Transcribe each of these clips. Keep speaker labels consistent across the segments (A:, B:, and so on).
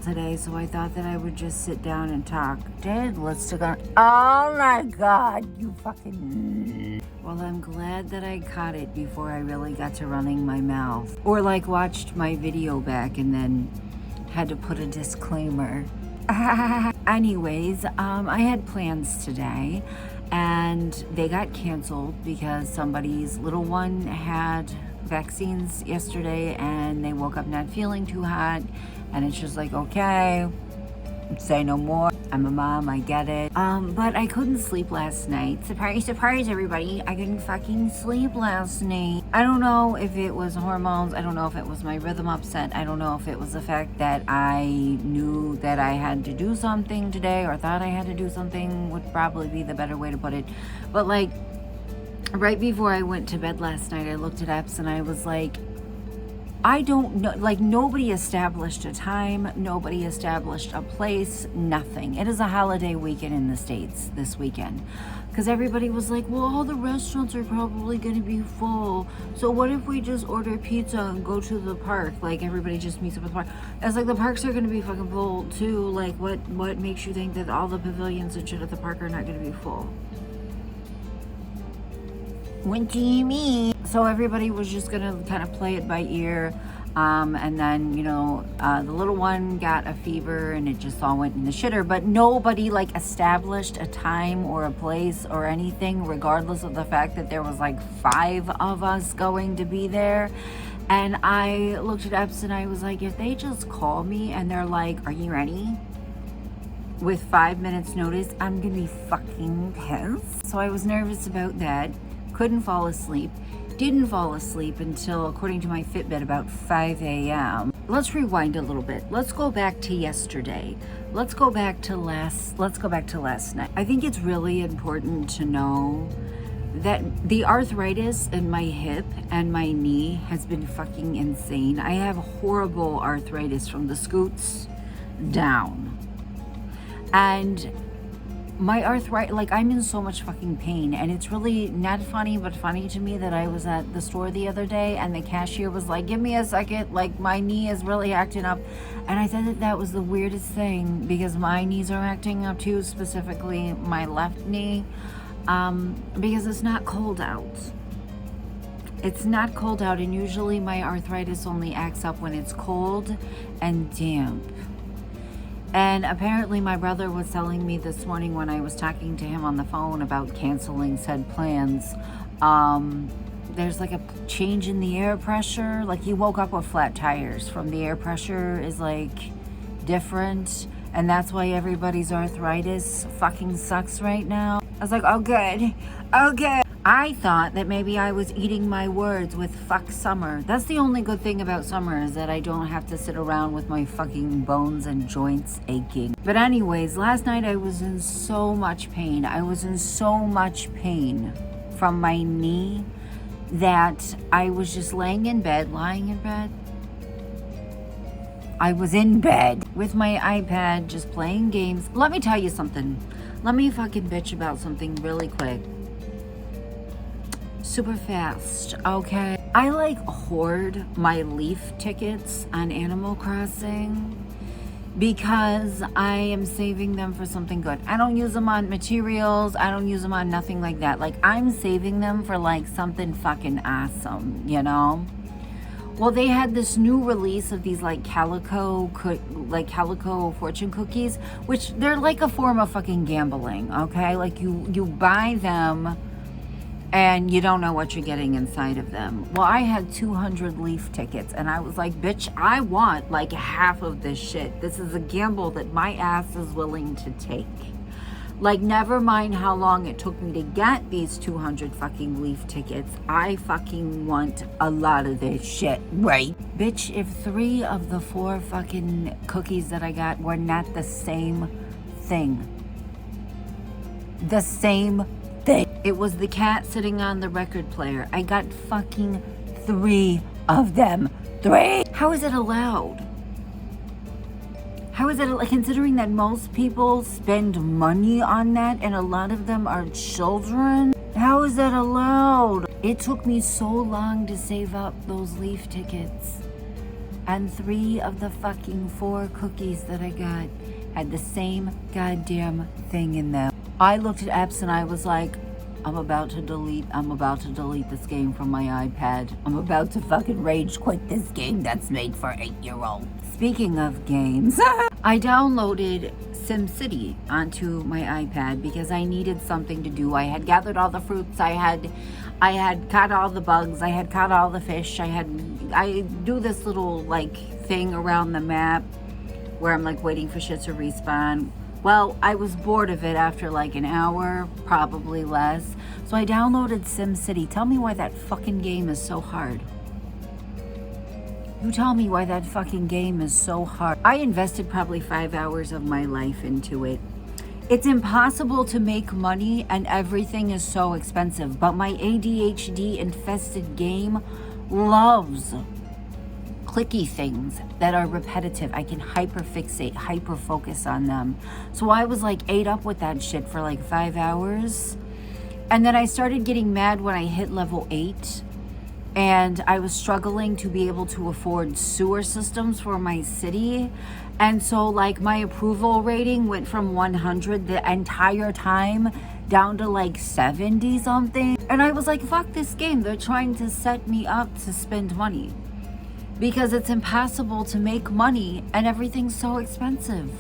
A: today, so I thought that I would just sit down and talk. Did lipstick on. Oh my god, you fucking. Well, I'm glad that I caught it before I really got to running my mouth. Or like watched my video back and then had to put a disclaimer. Anyways, I had plans today and they got canceled because somebody's little one had vaccines yesterday and they woke up not feeling too hot, and it's just like, okay, say no more. I'm a mom, I get it. But I couldn't sleep last night. Surprise, surprise, everybody. I couldn't fucking sleep last night. I don't know if it was hormones. I don't know if it was my rhythm upset. I don't know if it was the fact that I knew that I had to do something today, or thought I had to do something would probably be the better way to put it. But like, right before I went to bed last night, I looked at apps and I was like, I don't know, like nobody established a time, nobody established a place, nothing. It is a holiday weekend in the States this weekend. Because everybody was like, well, all the restaurants are probably going to be full. So what if we just order pizza and go to the park? Like everybody just meets up at the park. I was like, the parks are going to be fucking full too. Like what makes you think that all the pavilions and shit at the park are not going to be full? What do you mean? So everybody was just gonna kind of play it by ear, and then the little one got a fever and it just all went in the shitter. But nobody like established a time or a place or anything, regardless of the fact that there was like 5 of us going to be there. And I looked at Epps and I was like, if they just call me and they're like, are you ready? With 5 minutes notice, I'm gonna be fucking pissed. So I was nervous about that. Couldn't fall asleep. Didn't fall asleep until, according to my Fitbit, about 5 a.m. Let's rewind a little bit. Let's go back to yesterday. Let's go back to last night. I think it's really important to know that the arthritis in my hip and my knee has been fucking insane. I have horrible arthritis from the scoots down. And my arthritis, like, I'm in so much fucking pain, and it's really not funny, but funny to me that I was at the store the other day and the cashier was like, give me a second, like, my knee is really acting up. And I said that was the weirdest thing, because my knees are acting up too, specifically my left knee, because it's not cold out. It's not cold out, and usually my arthritis only acts up when it's cold and damp. And apparently my brother was telling me this morning when I was talking to him on the phone about canceling said plans, there's like a change in the air pressure. Like he woke up with flat tires from the air pressure is like different. And that's why everybody's arthritis fucking sucks right now. I was like, oh good, okay. I thought that maybe I was eating my words with fuck summer. That's the only good thing about summer, is that I don't have to sit around with my fucking bones and joints aching. But anyways, last night I was in so much pain. I was in so much pain from my knee that I was just lying in bed. I was in bed with my iPad just playing games. Let me tell you something. Let me fucking bitch about something really quick. Super fast, okay? I like hoard my leaf tickets on Animal Crossing because I am saving them for something good. I don't use them on materials. I don't use them on nothing like that. Like, I'm saving them for like something fucking awesome, you know? Well, they had this new release of these like calico fortune cookies, which they're like a form of fucking gambling, okay? Like you buy them and you don't know what you're getting inside of them. Well, I had 200 leaf tickets and I was like, bitch, I want like half of this shit. This is a gamble that my ass is willing to take. Like, never mind how long it took me to get these 200 fucking leaf tickets. I fucking want a lot of this shit, right? Bitch, if 3 of the 4 fucking cookies that I got were not the same thing. The same thing. It was the cat sitting on the record player. I got fucking 3 of them. 3! How is it allowed? How is it, considering that most people spend money on that and a lot of them are children? How is that allowed? It took me so long to save up those leaf tickets. And 3 of the fucking 4 cookies that I got had the same goddamn thing in them. I looked at apps and I was like, I'm about to delete this game from my iPad. I'm about to fucking rage quit this game that's made for 8-year-olds. Speaking of games, I downloaded SimCity onto my iPad because I needed something to do. I had gathered all the fruits, I had caught all the bugs, I had caught all the fish, I do this little like thing around the map where I'm like waiting for shit to respawn. Well, I was bored of it after like an hour, probably less. So I downloaded SimCity. Tell me why that fucking game is so hard. You tell me why that fucking game is so hard. I invested probably 5 hours of my life into it. It's impossible to make money and everything is so expensive. But my ADHD infested game loves clicky things that are repetitive. I can hyperfixate, hyper-focus on them. So I was like ate up with that shit for like 5 hours. And then I started getting mad when I hit level 8. And I was struggling to be able to afford sewer systems for my city. And so like my approval rating went from 100 the entire time down to like 70 something. And I was like, fuck this game. They're trying to set me up to spend money. Because it's impossible to make money and everything's so expensive.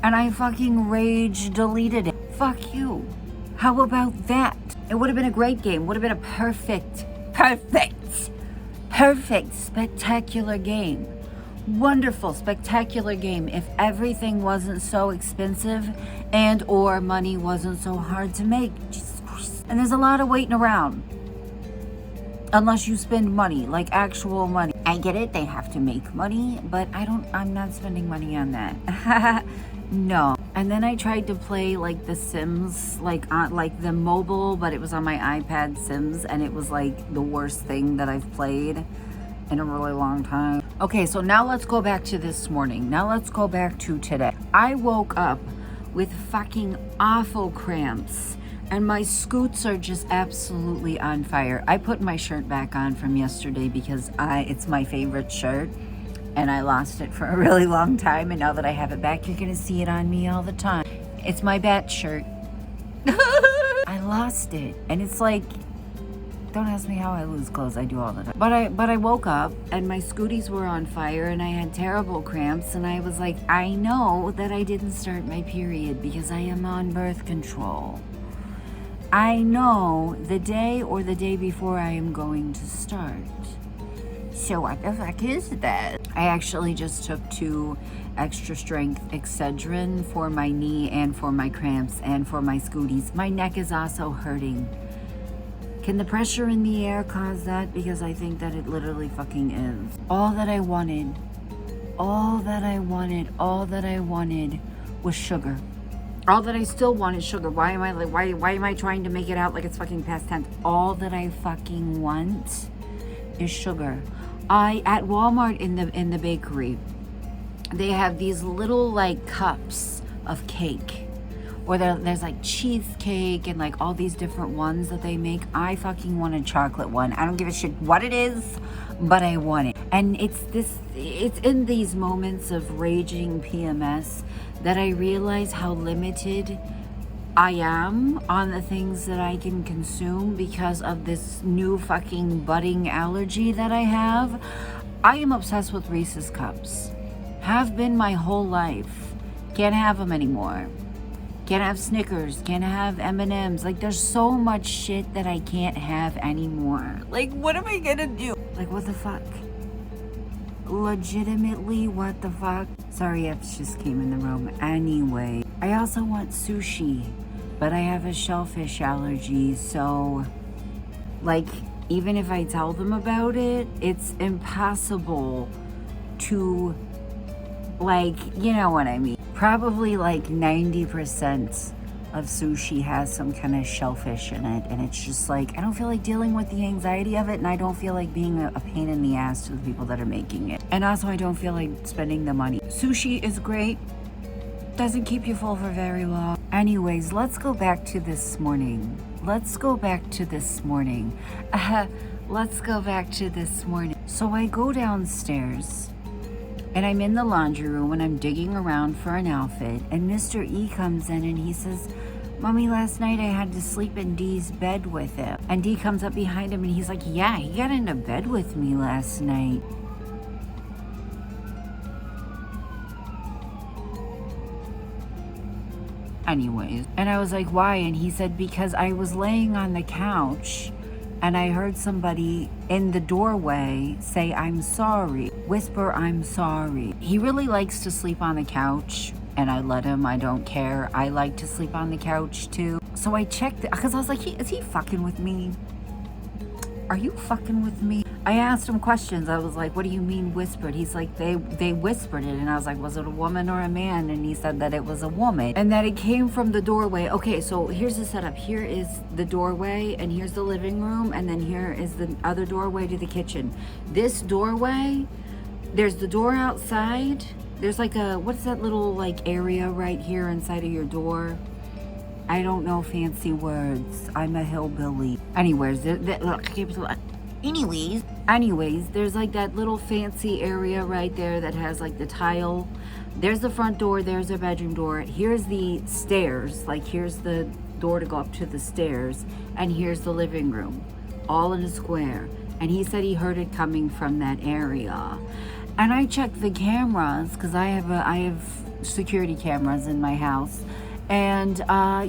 A: And I fucking rage deleted it. Fuck you. How about that? It would have been a great game. Would have been a perfect, spectacular game. Wonderful, spectacular game if everything wasn't so expensive and or money wasn't so hard to make. Jesus Christ. And there's a lot of waiting around. Unless you spend money, like actual money. I get it, they have to make money, but I'm not spending money on that. No. And then I tried to play like The Sims, like on like the mobile, but it was on my iPad Sims, and it was like the worst thing that I've played in a really long time. Okay, so now let's go back to this morning. Now let's go back to today. I woke up with fucking awful cramps. And my scoots are just absolutely on fire. I put my shirt back on from yesterday because it's my favorite shirt. And I lost it for a really long time. And now that I have it back, you're going to see it on me all the time. It's my bat shirt. I lost it. And it's like, don't ask me how I lose clothes. I do all the time. But I woke up and my scooties were on fire and I had terrible cramps. And I was like, I know that I didn't start my period because I am on birth control. I know the day or the day before I am going to start. So what the fuck is that? I actually just took 2 extra strength Excedrin for my knee and for my cramps and for my scooties. My neck is also hurting. Can the pressure in the air cause that? Because I think that it literally fucking is. All that I wanted was sugar. All that I still want is sugar. Why am I trying to make it out like it's fucking past tense? All that I fucking want is sugar. At Walmart in the bakery, they have these little like cups of cake. Or there's like cheesecake and like all these different ones that they make. I fucking want a chocolate one. I don't give a shit what it is, but I want it. And it's in these moments of raging PMS that I realize how limited I am on the things that I can consume because of this new fucking budding allergy that I have. I am obsessed with Reese's Cups. Have been my whole life. Can't have them anymore. Can't have Snickers. Can't have M&Ms. Like, there's so much shit that I can't have anymore. Like, what am I gonna do? Like, what the fuck? Legitimately, what the fuck? Sorry, Epps just came in the room. Anyway, I also want sushi, but I have a shellfish allergy, so like even if I tell them about it, it's impossible to, like, you know what I mean. Probably like 90% of sushi has some kind of shellfish in it, and it's just like, I don't feel like dealing with the anxiety of it, and I don't feel like being a pain in the ass to the people that are making it. And also, I don't feel like spending the money. Sushi is great, doesn't keep you full for very long. Anyways, let's go back to this morning. Let's go back to this morning. So I go downstairs And I'm in the laundry room and I'm digging around for an outfit. And Mr. E comes in and he says, Mommy, last night I had to sleep in Dee's bed with him. And Dee comes up behind him and he's like, yeah, he got into bed with me last night. Anyways, and I was like, why? And he said, because I was laying on the couch and I heard somebody in the doorway say, I'm sorry. Whisper, I'm sorry. He really likes to sleep on the couch, and I let him. I don't care. I like to sleep on the couch too. So I checked, because I was like, is he fucking with me? Are you fucking with me? I asked him questions. I was like, what do you mean whispered? He's like, they whispered it. And I was like, was it a woman or a man? And he said that it was a woman and that it came from the doorway. Okay, so here's the setup. Here is the doorway and here's the living room. And then here is the other doorway to the kitchen. This doorway, there's the door outside. There's like a, what's that little like area right here inside of your door? I don't know fancy words. I'm a hillbilly. Anyways, there's like that little fancy area right there that has like the tile. There's the front door, there's the bedroom door. Here's the stairs, like here's the door to go up to the stairs, and here's the living room, all in a square. And he said he heard it coming from that area. And I checked the cameras, because I have security cameras in my house, and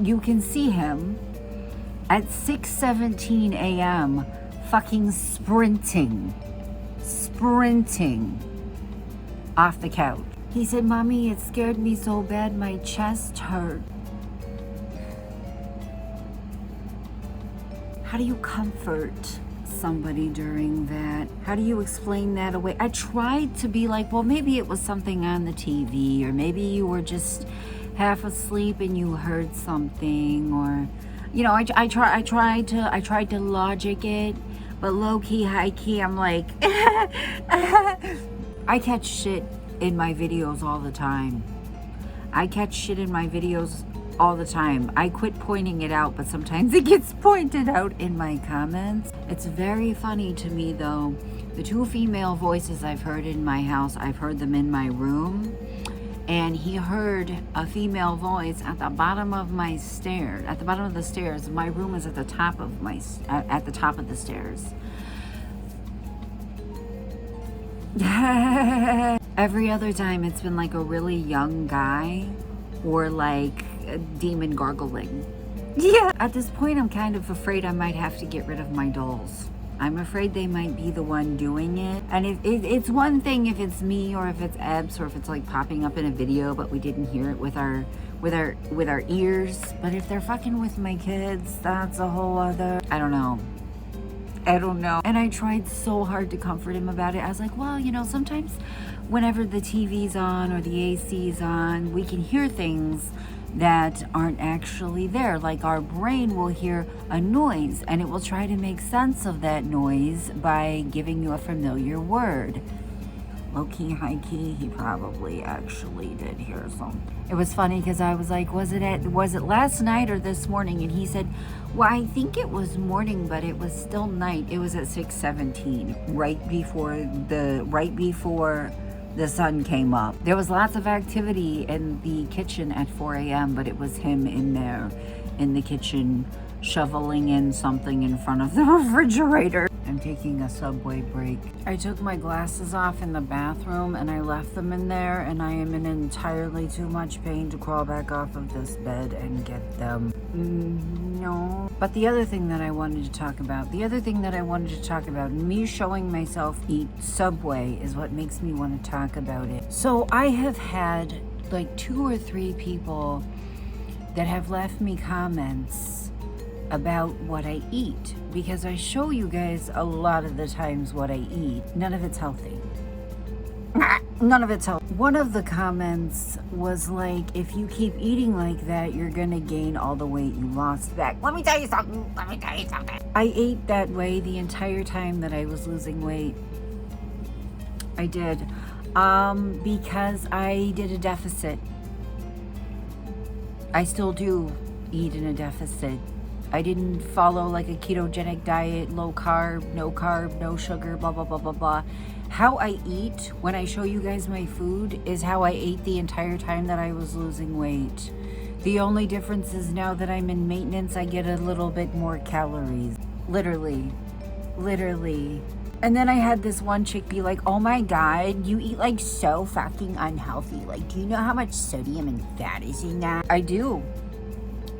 A: you can see him at 6:17 a.m. fucking sprinting off the couch. He said, Mommy, it scared me so bad my chest hurt. How do you comfort somebody during that? How do you explain that away? I tried to be like, well, maybe it was something on the TV, or maybe you were just half asleep and you heard something, or you know, I tried to logic it, but low key, high key, I'm like, I catch shit in my videos all the time. I quit pointing it out, but sometimes it gets pointed out in my comments. It's very funny to me though. The two female voices I've heard in my house, I've heard them in my room. And he heard a female voice at the bottom of my stairs. At the bottom of the stairs, my room is at the top of the stairs. Every other time, it's been like a really young guy, or like a demon gargling. Yeah. At this point, I'm kind of afraid I might have to get rid of my dolls. I'm afraid they might be the one doing it. And if it's one thing if it's me, or if it's Ebbs, or if it's like popping up in a video but we didn't hear it with our ears. But if they're fucking with my kids, that's a whole other, I don't know. And I tried so hard to comfort him about it. I was like, well, you know, sometimes whenever the TV's on or the AC's on, we can hear things that aren't actually there. Like our brain will hear a noise and it will try to make sense of that noise by giving you a familiar word. Low key, high key, he probably actually did hear something. It was funny because I was like, was it last night or this morning? And he said, well, I think it was morning, but it was still night. It was at 6:17, right before the sun came up. There was lots of activity in the kitchen at 4 a.m., but it was him in there in the kitchen shoveling in something in front of the refrigerator. I'm taking a Subway break. I took my glasses off in the bathroom and I left them in there, and I am in entirely too much pain to crawl back off of this bed and get them. No. But the other thing that I wanted to talk about, me showing myself eat Subway is what makes me want to talk about it. So I have had like 2 or 3 people that have left me comments about what I eat, because I show you guys a lot of the times what I eat. None of it's healthy. One of the comments was like, if you keep eating like that, you're gonna gain all the weight you lost back. Let me tell you something. I ate that way the entire time that I was losing weight. I did. Because I did a deficit. I still do eat in a deficit. I didn't follow like a ketogenic diet, low carb, no sugar, blah, blah, blah, blah, blah. How I eat when I show you guys my food is how I ate the entire time that I was losing weight. The only difference is now that I'm in maintenance, I get a little bit more calories. Literally. And then I had this one chick be like, oh my God, you eat like so fucking unhealthy. Like, do you know how much sodium and fat is in that? I do.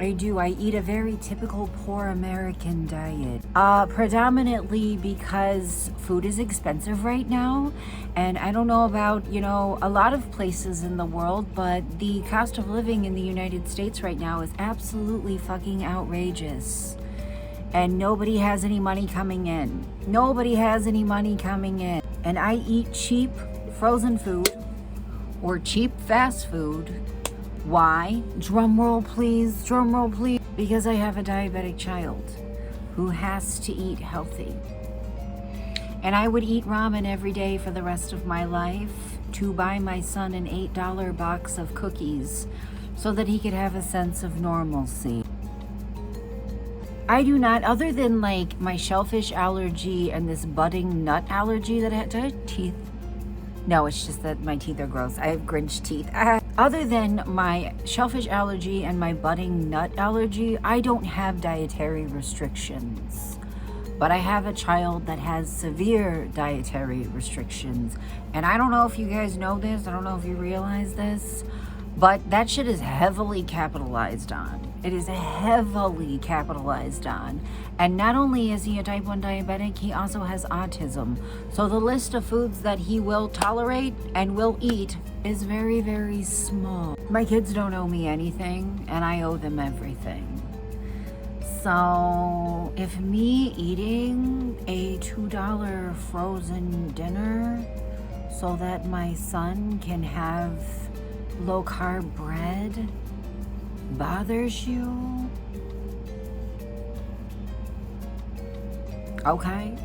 A: I eat a very typical poor American diet. Predominantly because food is expensive right now. And I don't know about, a lot of places in the world, but the cost of living in the United States right now is absolutely fucking outrageous. And nobody has any money coming in. And I eat cheap frozen food or cheap fast food. Why? Drum roll please. Because I have a diabetic child who has to eat healthy. And I would eat ramen every day for the rest of my life to buy my son an $8 box of cookies so that he could have a sense of normalcy. I do not, other than like my shellfish allergy and this budding nut allergy that I had. Do I have teeth? No, it's just that my teeth are gross. I have Grinch teeth. Other than my shellfish allergy and my budding nut allergy, I don't have dietary restrictions. But I have a child that has severe dietary restrictions. And I don't know if you guys know this. I don't know if you realize this. But that shit is heavily capitalized on. It is heavily capitalized on. And not only is he a type 1 diabetic, he also has autism. So the list of foods that he will tolerate and will eat is very, very small. My kids don't owe me anything, and I owe them everything. So if me eating a $2 frozen dinner so that my son can have low-carb bread bothers you, okay.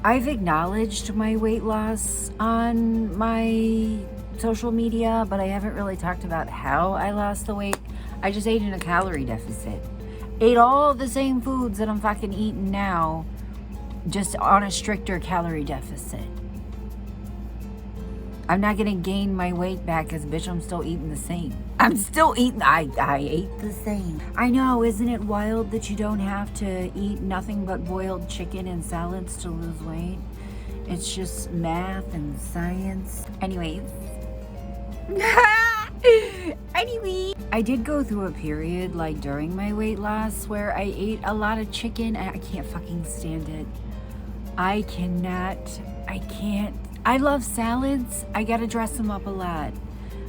A: I've acknowledged my weight loss on my social media, but I haven't really talked about how I lost the weight. I just ate in a calorie deficit. Ate all the same foods that I'm fucking eating now, just on a stricter calorie deficit. I'm not gonna gain my weight back because, bitch, I'm still eating the same. I'm still eating, I ate the same. I know, isn't it wild that you don't have to eat nothing but boiled chicken and salads to lose weight? It's just math and science. Anyways. I did go through a period, like during my weight loss, where I ate a lot of chicken and I can't fucking stand it. I can't. I love salads. I gotta dress them up a lot.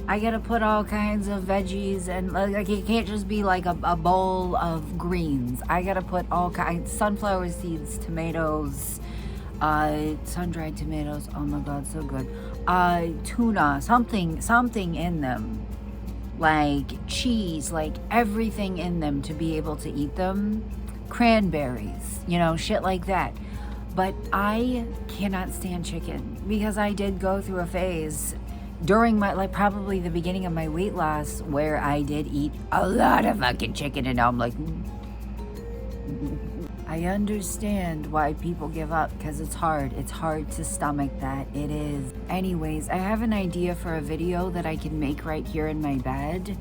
A: I gotta put all kinds of veggies, and like it can't just be like a bowl of greens. I gotta put all kinds, sunflower seeds, tomatoes, sun-dried tomatoes. Oh my God, so good. Tuna, something in them. Like cheese, like everything in them to be able to eat them. Cranberries, shit like that. But I cannot stand chicken because I did go through a phase during my, probably the beginning of my weight loss where I did eat a lot of fucking chicken, and now I'm like, I understand why people give up because it's hard. It's hard to stomach that. It is. Anyways, I have an idea for a video that I can make right here in my bed.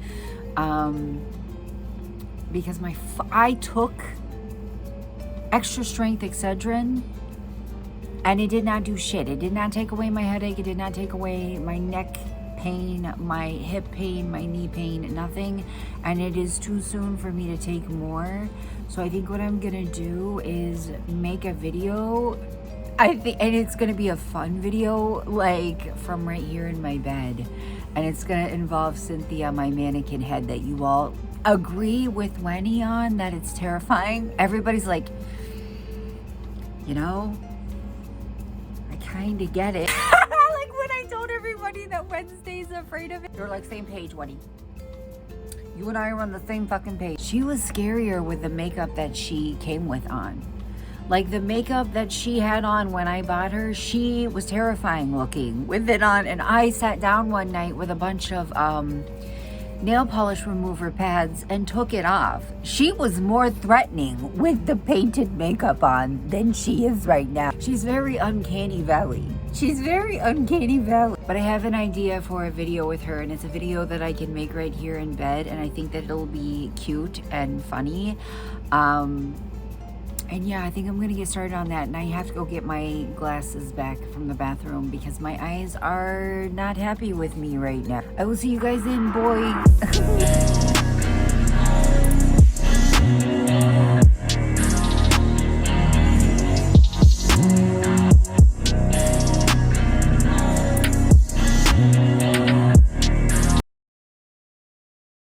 A: Because I took extra strength Excedrin, and it did not do shit. It did not take away my headache. It did not take away my neck pain, my hip pain, my knee pain, nothing. And it is too soon for me to take more. So I think what I'm gonna do is make a video. And it's gonna be a fun video, like from right here in my bed. And it's gonna involve Cynthia, my mannequin head that you all agree with Wenny on, that it's terrifying. Everybody's like, I kind of get it. Like when I told everybody that Wednesday's afraid of it. They're like, same page, Wenny. You and I are on the same fucking page. She was scarier with the makeup that she came with on. Like the makeup that she had on when I bought her, she was terrifying looking with it on. And I sat down one night with a bunch of nail polish remover pads and took it off. She was more threatening with the painted makeup on than she is right now. She's very uncanny valley. She's very uncanny valley. But I have an idea for a video with her, and it's a video that I can make right here in bed, and I think that it'll be cute and funny. And yeah, I think I'm gonna get started on that, and I have to go get my glasses back from the bathroom because my eyes are not happy with me right now. I will see you guys in, boy.